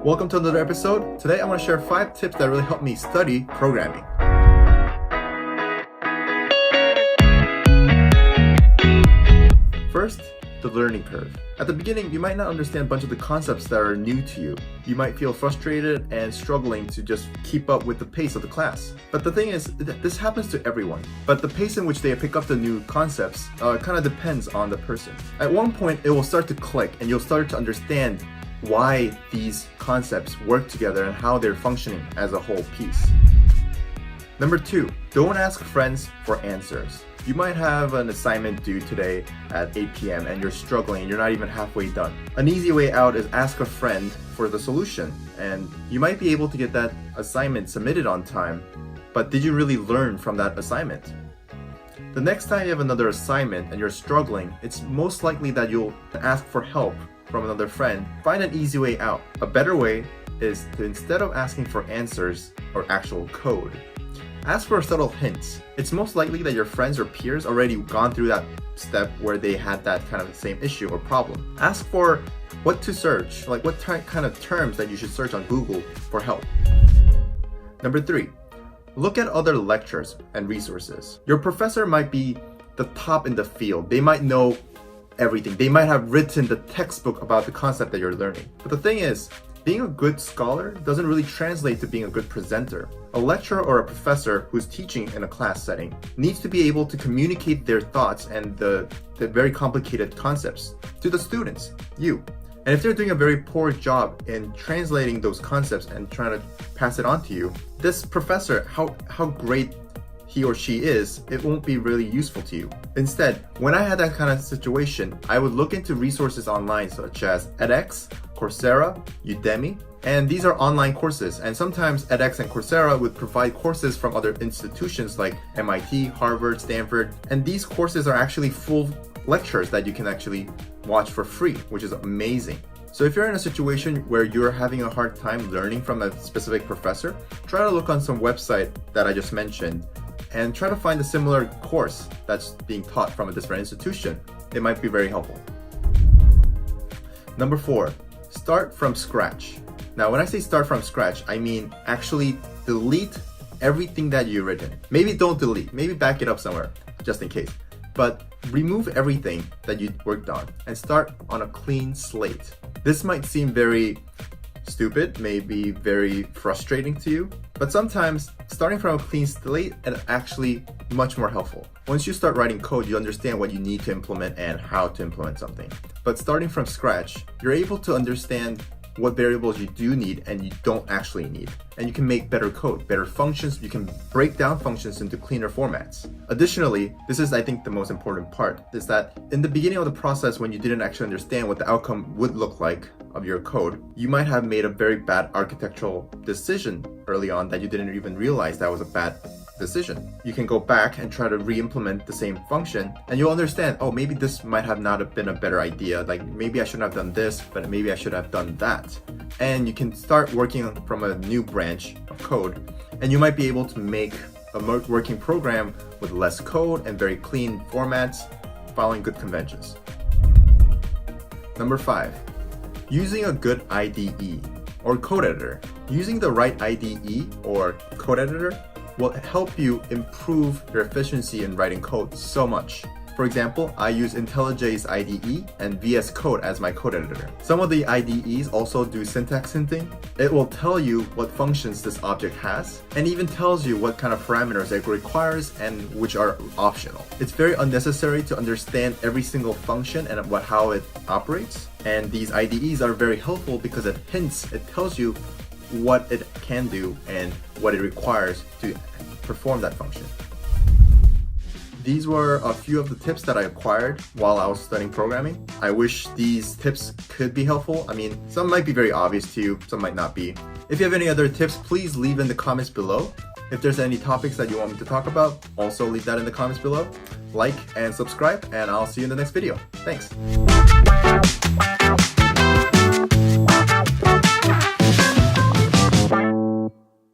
Welcome to another episode. Today I want to share 5 tips that really helped me study programming. First, the learning curve. At the beginning, you might not understand a bunch of the concepts that are new to you. You might feel frustrated and struggling to just keep up with the pace of the class. But the thing is, this happens to everyone. But the pace in which they pick up the new concepts kind of depends on the person. At one point, it will start to click and you'll start to understand why these concepts work together and how they're functioning as a whole piece. Number 2, don't ask friends for answers. You might have an assignment due today at 8 p.m. and you're struggling and you're not even halfway done. An easy way out is ask a friend for the solution, and you might be able to get that assignment submitted on time, but did you really learn from that assignment? The next time you have another assignment and you're struggling, it's most likely that you'll ask for help from another friend. Find an easy way out. A better way is to, instead of asking for answers or actual code, ask for subtle hints. It's most likely that your friends or peers already gone through that step where they had that kind of the same issue or problem. Ask for what to search, like what kind of terms that you should search on Google for help. Number 3, look at other lectures and resources. Your professor might be the top in the field. They might know everything. They might have written the textbook about the concept that you're learning. But the thing is, being a good scholar doesn't really translate to being a good presenter. A lecturer or a professor who's teaching in a class setting needs to be able to communicate their thoughts and the very complicated concepts to the students, you. And if they're doing a very poor job in translating those concepts and trying to pass it on to you, this professor, how great he or she is, it won't be really useful to you. Instead, when I had that kind of situation, I would look into resources online such as edX, Coursera, Udemy, and these are online courses. And sometimes edX and Coursera would provide courses from other institutions like MIT, Harvard, Stanford, and these courses are actually full lectures that you can actually watch for free, which is amazing. So if you're in a situation where you're having a hard time learning from a specific professor, try to look on some website that I just mentioned and try to find a similar course that's being taught from a different institution. It might be very helpful. Number 4, start from scratch. Now, when I say start from scratch, I mean actually delete everything that you've written. Maybe don't delete, maybe back it up somewhere, just in case. But remove everything that you worked on and start on a clean slate. This might seem very stupid, maybe very frustrating to you, but sometimes starting from a clean slate is actually much more helpful. Once you start writing code, you understand what you need to implement and how to implement something. But starting from scratch, you're able to understand what variables you do need and you don't actually need. And you can make better code, better functions. You can break down functions into cleaner formats. Additionally, this is, I think, the most important part, is that in the beginning of the process, when you didn't actually understand what the outcome would look like of your code, you might have made a very bad architectural decision early on that you didn't even realize that was a bad decision. You can go back and try to re-implement the same function and you'll understand, oh, maybe this might have not been a better idea. Like maybe I shouldn't have done this, but maybe I should have done that. And you can start working from a new branch of code and you might be able to make a working program with less code and very clean formats, following good conventions. Number 5, using a good IDE or code editor. Using the right IDE or code editor will help you improve your efficiency in writing code so much. For example, I use IntelliJ's IDE and VS Code as my code editor. Some of the IDEs also do syntax hinting. It will tell you what functions this object has and even tells you what kind of parameters it requires and which are optional. It's very unnecessary to understand every single function and how it operates. And these IDEs are very helpful because it tells you what it can do and what it requires to perform that function. These were a few of the tips that I acquired while I was studying programming. I wish these tips could be helpful. I mean, some might be very obvious to you, some might not be. If you have any other tips, please leave in the comments below. If there's any topics that you want me to talk about, also leave that in the comments below. Like and subscribe, and I'll see you in the next video. Thanks.